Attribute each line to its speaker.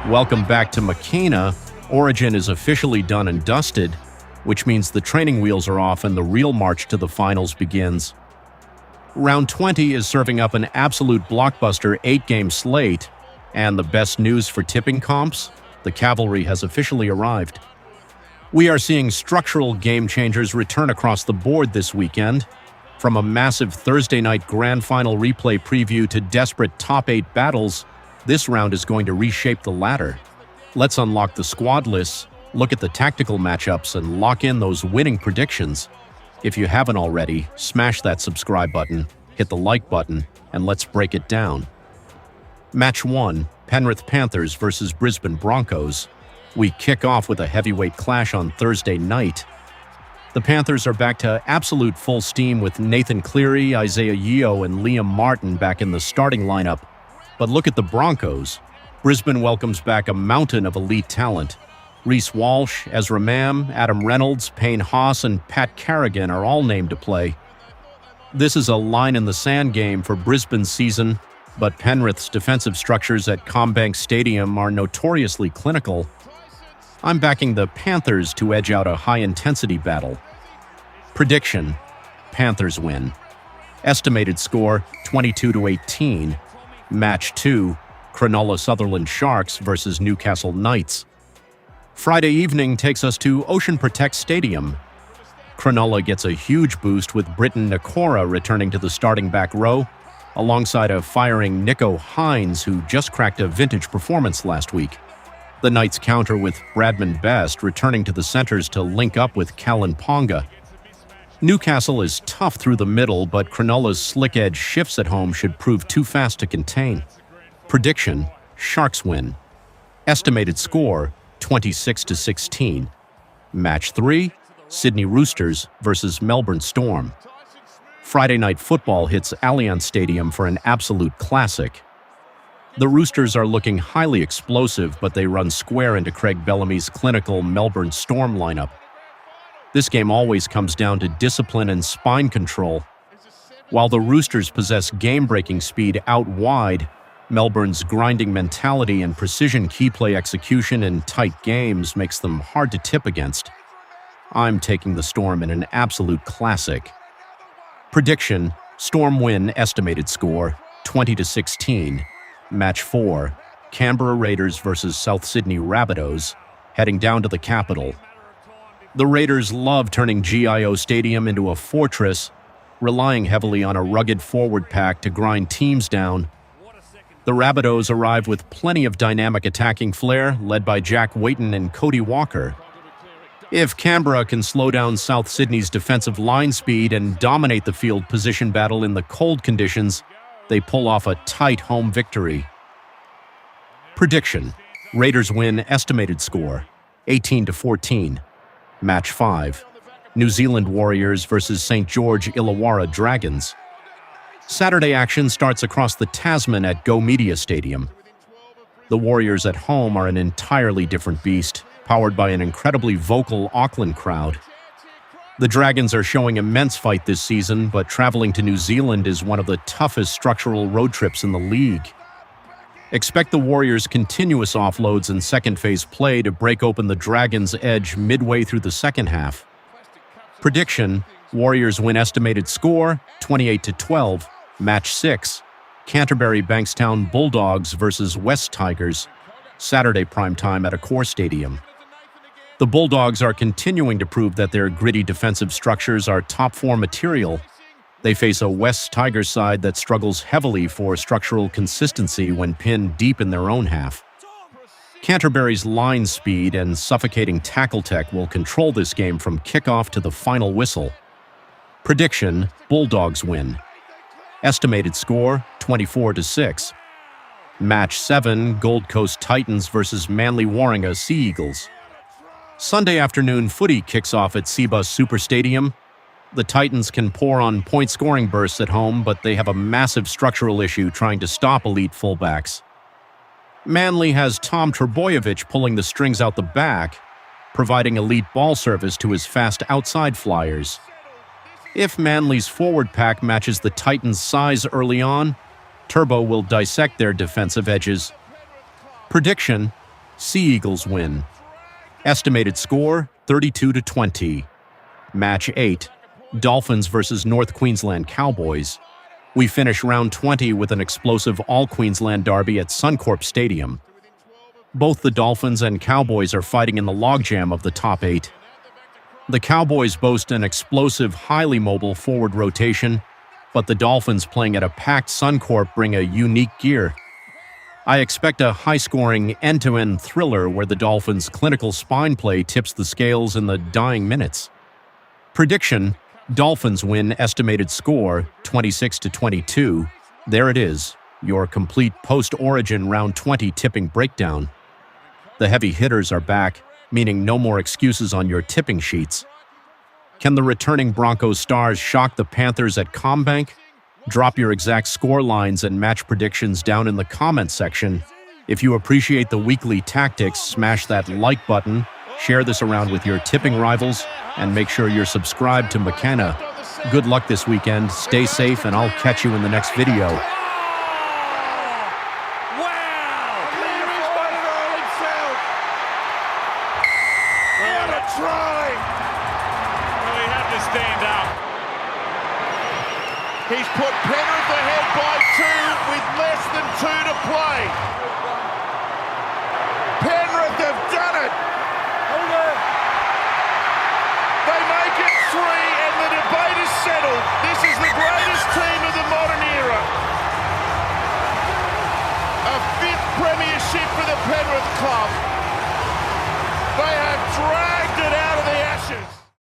Speaker 1: Welcome back to Makena. Origin is officially done and dusted, which means the training wheels are off and the real march to the finals begins. Round 20 is serving up an absolute blockbuster 8-game slate, and the best news for tipping comps? The cavalry has officially arrived. We are seeing structural game changers return across the board this weekend, from a massive Thursday night grand final replay preview to desperate top 8 battles. This round is going to reshape the ladder. Let's unlock the squad lists, look at the tactical matchups, and lock in those winning predictions. If you haven't already, smash that subscribe button, hit the like button, and let's break it down. Match 1, Penrith Panthers versus Brisbane Broncos. We kick off with a heavyweight clash on Thursday night. The Panthers are back to absolute full steam with Nathan Cleary, Isaiah Yeo, and Liam Martin back in the starting lineup. But look at the Broncos. Brisbane welcomes back a mountain of elite talent. Reece Walsh, Ezra Mam, Adam Reynolds, Payne Haas, and Pat Carrigan are all named to play. This is a line-in-the-sand game for Brisbane's season, but Penrith's defensive structures at CommBank Stadium are notoriously clinical. I'm backing the Panthers to edge out a high-intensity battle. Prediction: Panthers win. Estimated score: 22-18. Match 2, Cronulla Sutherland Sharks versus Newcastle Knights. Friday evening takes us to Ocean Protect Stadium. Cronulla gets a huge boost with Britton Nakora returning to the starting back row, alongside a firing Nico Hines, who just cracked a vintage performance last week. The Knights counter with Bradman Best returning to the centers to link up with Callan Ponga. Newcastle is tough through the middle, but Cronulla's slick edge shifts at home should prove too fast to contain. Prediction: Sharks win. Estimated score: 26-16. Match 3, Sydney Roosters versus Melbourne Storm. Friday night football hits Allianz Stadium for an absolute classic. The Roosters are looking highly explosive, but they run square into Craig Bellamy's clinical Melbourne Storm lineup. This game always comes down to discipline and spine control. While the Roosters possess game-breaking speed out wide, Melbourne's grinding mentality and precision key play execution in tight games makes them hard to tip against. I'm taking the Storm in an absolute classic. Prediction: Storm win. Estimated score: 20-16. Match 4, Canberra Raiders versus South Sydney Rabbitohs, heading down to the capital. The Raiders love turning GIO Stadium into a fortress, relying heavily on a rugged forward pack to grind teams down. The Rabbitohs arrive with plenty of dynamic attacking flair, led by Jack Waiton and Cody Walker. If Canberra can slow down South Sydney's defensive line speed and dominate the field position battle in the cold conditions, they pull off a tight home victory. Prediction: Raiders win. Estimated score: 18-14. Match 5, New Zealand Warriors versus St. George Illawarra Dragons. Saturday action starts across the Tasman at Go Media Stadium. The Warriors at home are an entirely different beast, powered by an incredibly vocal Auckland crowd. The Dragons are showing immense fight this season, but traveling to New Zealand is one of the toughest structural road trips in the league. Expect the Warriors' continuous offloads and second-phase play to break open the Dragons' edge midway through the second half. Prediction: Warriors win. Estimated score: 28-12. Match 6, Canterbury Bankstown Bulldogs versus West Tigers. Saturday primetime at Accor Stadium. The Bulldogs are continuing to prove that their gritty defensive structures are top-4 material. They face a West Tigers side that struggles heavily for structural consistency when pinned deep in their own half. Canterbury's line speed and suffocating tackle tech will control this game from kickoff to the final whistle. Prediction: Bulldogs win. Estimated score: 24-6. Match 7, Gold Coast Titans versus Manly Warringah Sea Eagles. Sunday afternoon footy kicks off at Cbus Super Stadium. The Titans can pour on point-scoring bursts at home, but they have a massive structural issue trying to stop elite fullbacks. Manly has Tom Trbojevic pulling the strings out the back, providing elite ball service to his fast outside flyers. If Manly's forward pack matches the Titans' size early on, Turbo will dissect their defensive edges. Prediction: Sea Eagles win. Estimated score 32-20. Match 8. Dolphins versus North Queensland Cowboys. We finish round 20 with an explosive all-Queensland derby at Suncorp Stadium. Both the Dolphins and Cowboys are fighting in the logjam of the top 8. The Cowboys boast an explosive, highly mobile forward rotation, but the Dolphins playing at a packed Suncorp bring a unique gear. I expect a high-scoring, end-to-end thriller where the Dolphins' clinical spine play tips the scales in the dying minutes. Prediction: Dolphins win. Estimated score 26-22. There it is, your complete post-Origin round 20 tipping breakdown. The heavy hitters are back, meaning no more excuses on your tipping sheets. Can the returning Broncos stars shock the Panthers at CommBank? Drop your exact score lines and match predictions down in the comments section. If you appreciate the weekly tactics, smash that like button, share this around with your tipping rivals, and make sure you're subscribed to Makena. Good luck this weekend, stay safe, and I'll catch you in the next video.
Speaker 2: Stand up. He's put Penrith ahead by 2 with less than 2 to play. Penrith have done it. They make it 3 and the debate is settled. This is the greatest team of the modern era. A 5th premiership for the Penrith club. They have